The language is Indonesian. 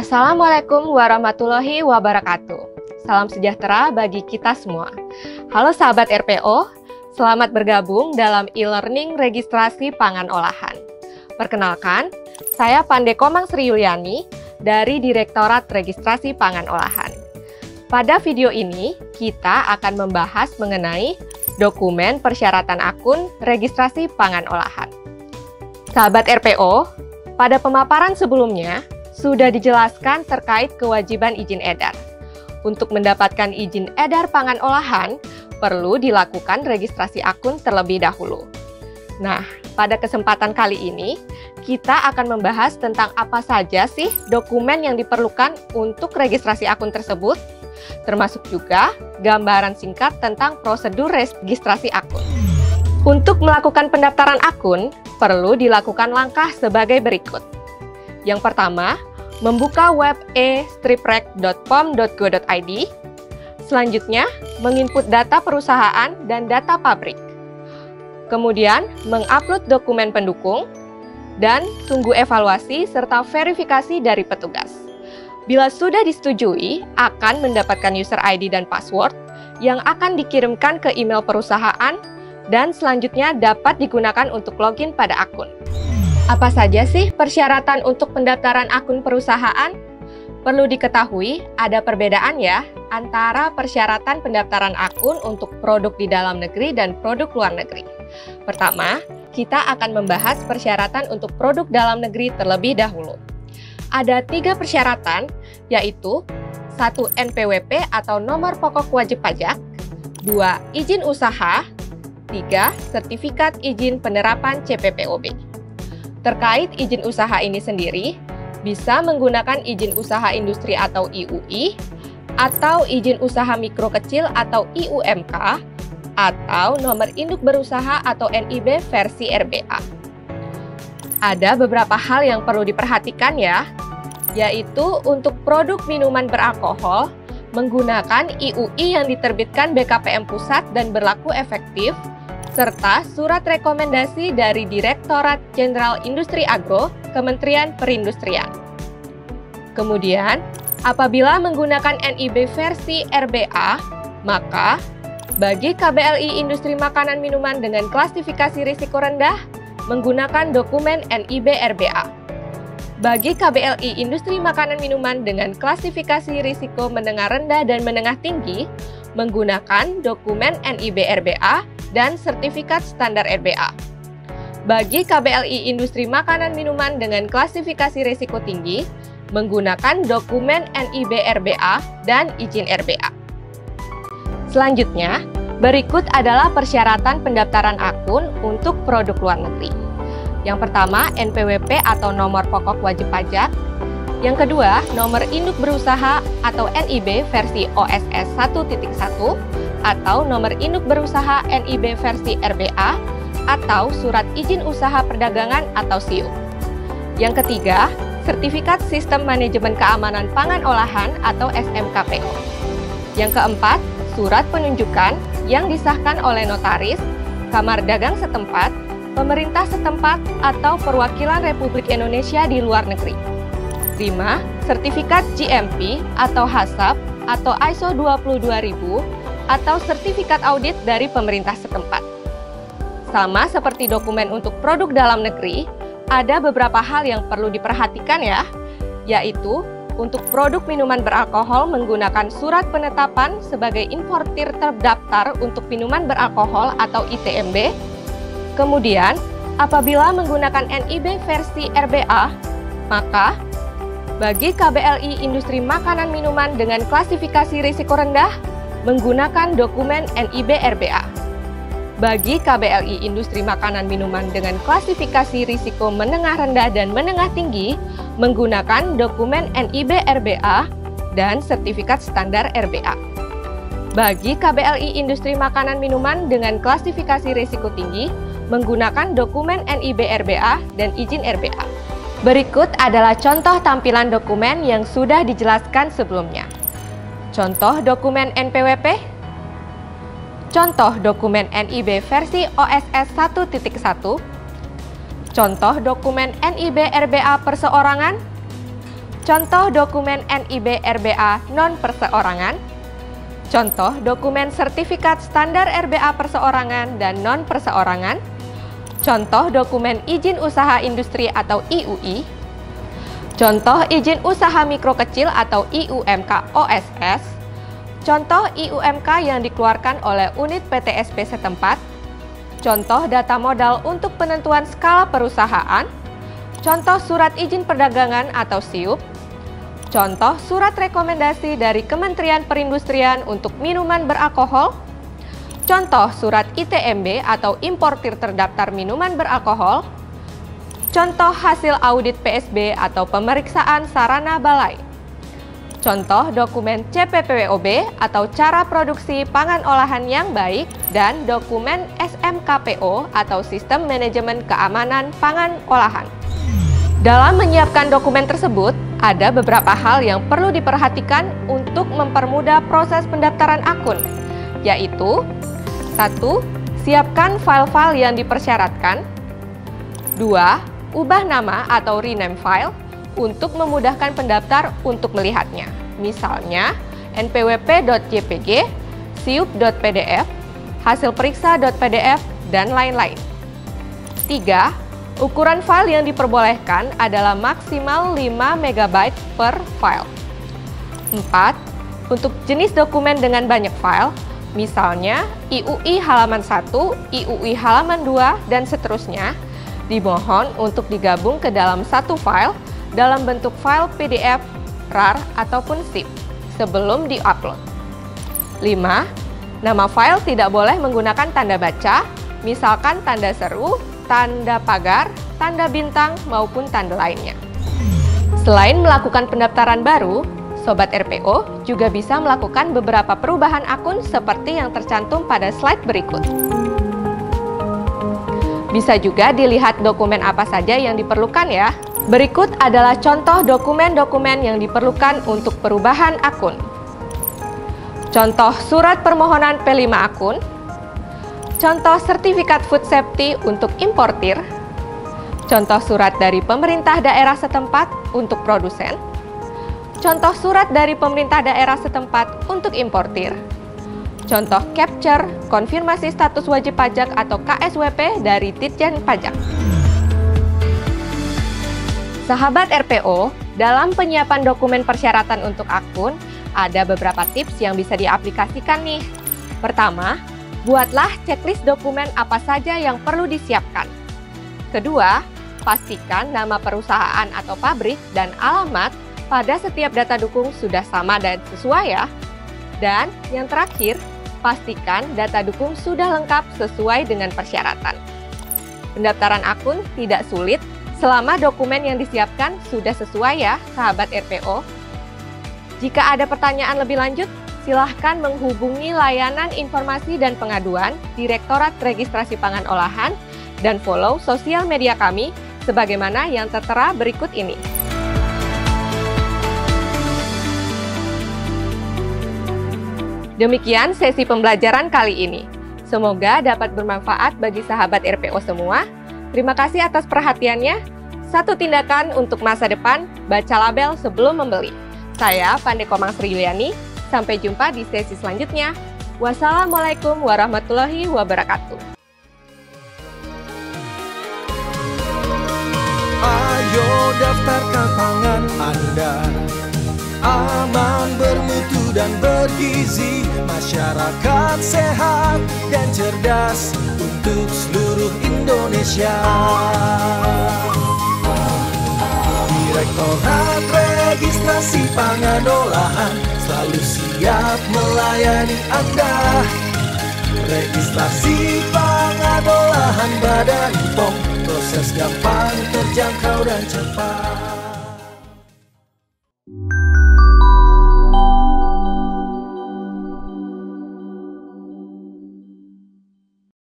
Assalamualaikum warahmatullahi wabarakatuh. Salam sejahtera bagi kita semua. Halo sahabat RPO, selamat bergabung dalam e-learning registrasi pangan olahan. Perkenalkan, saya Pandeko Mang Sri Yuliani dari Direktorat Registrasi Pangan Olahan. Pada video ini, kita akan membahas mengenai dokumen persyaratan akun registrasi pangan olahan. Sahabat RPO, pada pemaparan sebelumnya, sudah dijelaskan terkait kewajiban izin edar. Untuk mendapatkan izin edar pangan olahan, perlu dilakukan registrasi akun terlebih dahulu. Nah, pada kesempatan kali ini, kita akan membahas tentang apa saja sih dokumen yang diperlukan untuk registrasi akun tersebut, termasuk juga gambaran singkat tentang prosedur registrasi akun. Untuk melakukan pendaftaran akun, perlu dilakukan langkah sebagai berikut. Yang pertama, membuka web e-striprec.pom.go.id. Selanjutnya, menginput data perusahaan dan data pabrik. Kemudian, mengupload dokumen pendukung dan tunggu evaluasi serta verifikasi dari petugas. Bila sudah disetujui, akan mendapatkan user ID dan password yang akan dikirimkan ke email perusahaan dan selanjutnya dapat digunakan untuk login pada akun. Apa saja sih persyaratan untuk pendaftaran akun perusahaan? Perlu diketahui, ada perbedaan ya antara persyaratan pendaftaran akun untuk produk di dalam negeri dan produk luar negeri. Pertama, kita akan membahas persyaratan untuk produk dalam negeri terlebih dahulu. Ada 3 persyaratan, yaitu 1. NPWP atau nomor pokok wajib pajak, 2. Izin usaha, 3. Sertifikat izin penerapan CPPOB. Terkait izin usaha ini sendiri, bisa menggunakan izin usaha industri atau IUI, atau izin usaha mikro kecil atau IUMK, atau nomor induk berusaha atau NIB versi RBA. Ada beberapa hal yang perlu diperhatikan ya, yaitu untuk produk minuman beralkohol, menggunakan IUI yang diterbitkan BKPM Pusat dan berlaku efektif, serta surat rekomendasi dari Direktorat Jenderal Industri Agro, Kementerian Perindustrian. Kemudian, apabila menggunakan NIB versi RBA, maka bagi KBLI Industri Makanan Minuman dengan klasifikasi risiko rendah, menggunakan dokumen NIB RBA. Bagi KBLI Industri Makanan Minuman dengan klasifikasi risiko menengah rendah dan menengah tinggi, menggunakan dokumen NIB RBA dan sertifikat standar RBA. Bagi KBLI Industri Makanan Minuman dengan klasifikasi risiko tinggi, menggunakan dokumen NIB RBA dan izin RBA. Selanjutnya, berikut adalah persyaratan pendaftaran akun untuk produk luar negeri. Yang pertama, NPWP atau nomor pokok wajib pajak. Yang kedua, nomor induk berusaha atau NIB versi OSS 1.1 atau nomor induk berusaha NIB versi RBA atau surat izin usaha perdagangan atau SIU. Yang ketiga, sertifikat sistem manajemen keamanan pangan olahan atau SMKPO. Yang keempat, surat penunjukan yang disahkan oleh notaris, kamar dagang setempat, pemerintah setempat atau perwakilan Republik Indonesia di luar negeri. 5. Sertifikat GMP atau HACCP atau ISO 22000 atau sertifikat audit dari pemerintah setempat. Sama seperti dokumen untuk produk dalam negeri, ada beberapa hal yang perlu diperhatikan ya, yaitu untuk produk minuman beralkohol menggunakan surat penetapan sebagai importir terdaftar untuk minuman beralkohol atau ITMB. Kemudian, apabila menggunakan NIB versi RBA, maka bagi KBLI Industri Makanan Minuman dengan klasifikasi risiko rendah, menggunakan dokumen NIB RBA. Bagi KBLI Industri Makanan Minuman dengan klasifikasi risiko menengah rendah dan menengah tinggi, menggunakan dokumen NIB RBA dan sertifikat standar RBA. Bagi KBLI Industri Makanan Minuman dengan klasifikasi risiko tinggi, menggunakan dokumen NIB RBA dan izin RBA. Berikut adalah contoh tampilan dokumen yang sudah dijelaskan sebelumnya. Contoh dokumen NPWP, contoh dokumen NIB versi OSS 1.1, contoh dokumen NIB RBA perseorangan, contoh dokumen NIB RBA non-perseorangan, contoh dokumen sertifikat standar RBA perseorangan dan non-perseorangan, contoh dokumen izin usaha industri atau IUI, contoh izin usaha mikro kecil atau IUMK OSS, contoh IUMK yang dikeluarkan oleh unit PTSP setempat, contoh data modal untuk penentuan skala perusahaan, contoh surat izin perdagangan atau SIUP, contoh surat rekomendasi dari Kementerian Perindustrian untuk minuman beralkohol, contoh surat ITMB atau importir terdaftar minuman beralkohol, contoh hasil audit PSB atau pemeriksaan sarana balai, contoh dokumen CPPWOB atau cara produksi pangan olahan yang baik, dan dokumen SMKPO atau Sistem Manajemen Keamanan Pangan Olahan. Dalam menyiapkan dokumen tersebut, ada beberapa hal yang perlu diperhatikan untuk mempermudah proses pendaftaran akun, yaitu 1. Siapkan file-file yang dipersyaratkan. 2. Ubah nama atau rename file untuk memudahkan pendaftar untuk melihatnya. Misalnya, npwp.jpg, siup.pdf, hasil periksa.pdf, dan lain-lain. 3. Ukuran file yang diperbolehkan adalah maksimal 5 MB per file. 4. Untuk jenis dokumen dengan banyak file, misalnya IUI halaman 1, IUI halaman 2, dan seterusnya, dimohon untuk digabung ke dalam satu file dalam bentuk file PDF, RAR, ataupun ZIP sebelum di-upload. 5. Nama file tidak boleh menggunakan tanda baca, misalkan tanda seru, tanda pagar, tanda bintang, maupun tanda lainnya. Selain melakukan pendaftaran baru, Sobat RPO juga bisa melakukan beberapa perubahan akun seperti yang tercantum pada slide berikut. Bisa juga dilihat dokumen apa saja yang diperlukan ya. Berikut adalah contoh dokumen-dokumen yang diperlukan untuk perubahan akun. Contoh surat permohonan P5 akun, contoh sertifikat food safety untuk importir, contoh surat dari pemerintah daerah setempat untuk produsen, contoh surat dari pemerintah daerah setempat untuk importir, contoh capture konfirmasi status wajib pajak atau KSWP dari Ditjen Pajak. Sahabat RPO, dalam penyiapan dokumen persyaratan untuk akun, ada beberapa tips yang bisa diaplikasikan nih. Pertama, buatlah checklist dokumen apa saja yang perlu disiapkan. Kedua, pastikan nama perusahaan atau pabrik dan alamat pada setiap data dukung sudah sama dan sesuai ya. Dan yang terakhir, pastikan data dukung sudah lengkap sesuai dengan persyaratan. Pendaftaran akun tidak sulit selama dokumen yang disiapkan sudah sesuai ya, sahabat RPO. Jika ada pertanyaan lebih lanjut, silahkan menghubungi layanan informasi dan pengaduan Direktorat Registrasi Pangan Olahan dan follow sosial media kami sebagaimana yang tertera berikut ini. Demikian sesi pembelajaran kali ini. Semoga dapat bermanfaat bagi sahabat RPO semua. Terima kasih atas perhatiannya. Satu tindakan untuk masa depan, baca label sebelum membeli. Saya Pandey Komang Sri Yuliani. Sampai jumpa di sesi selanjutnya. Wassalamualaikum warahmatullahi wabarakatuh. Ayo daftarkan pangan Anda, aman, bermutu dan bergizi, masyarakat sehat dan cerdas untuk seluruh Indonesia. Direktorat Registrasi Pangan Olahan selalu siap melayani Anda. Registrasi pangan olahan Badan POM, proses gampang, terjangkau dan cepat.